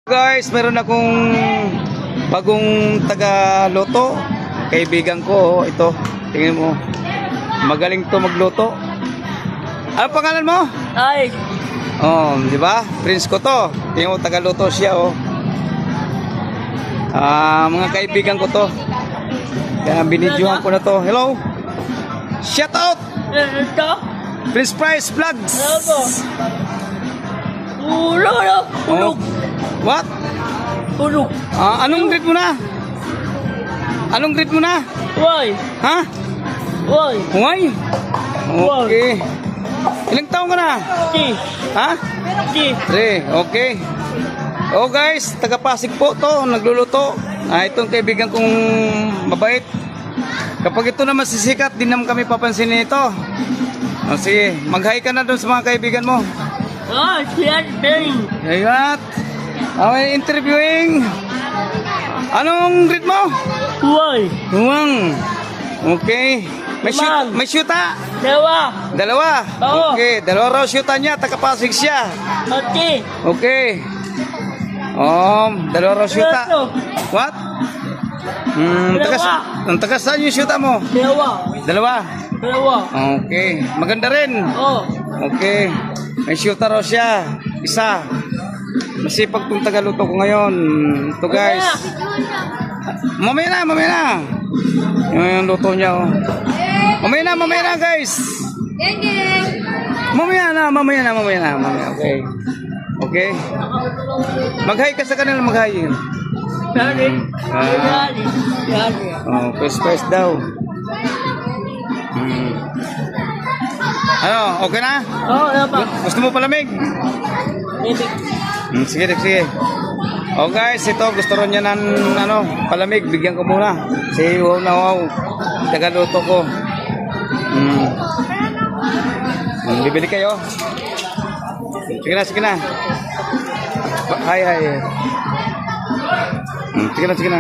Guys, meron akong bagong taga-loto. Kaibigan ko, ito. Tingnan mo. Magaling to magluto. Ano pangalan mo? Ay, Oh, di ba? Prince ko to. Tingnan mo, taga-loto siya, oh. Mga kaibigan ko to. Kaya binidyohan ko na to. Hello. Shout out. ito? Prince Price Vlogs. Ano po? Ulog! Ulog! What? Ulog! Anong grade mo na? Anong grade mo na? Why? Ha? Why? Huwag? Okay. Ilang taong ka na? Si! Ha? Si! 3. Okay. Oh guys, taga Pasig po to, nagluluto. Itong kaibigan kong mabait. Kapag ito naman sisikat, di naman kami papansinin ito. Sige, mag-hi ka na doon sa mga kaibigan mo. Siyan Bing! Ayat. May interviewing. Anong grade mo? Why? Huwang. Okay. May shoota? Dewa! Dalawa? Oo. Okay, dalawa raw shoota niya, taga-Pasig siya. Ati! Okay. Dalawa raw shoota. What? Taga saan yung shoota mo? Dewa! Dalawa? Dewa! Okay. Maganda rin. Oh! Okay. May shoota raw siya. Isa. Masipag tong tagaluto ko ngayon. Ito guys. Mamaya na. Yung luto niya, oh. Mamaya na guys. Mamaya na. Okay. Okay. Mag-hi ka sa kanila, mag-hi. Dari! Dari! Dari! Press daw. Ano, okay na? Oh, ano pa? Gusto mo palamig? Ibig! Sige. Oh guys, ito gusto rin niya ng palamig. Bigyan ko muna. Say wow na wow. Tagaluto ko. Bibili kayo. Sige na. Hi. Sige na.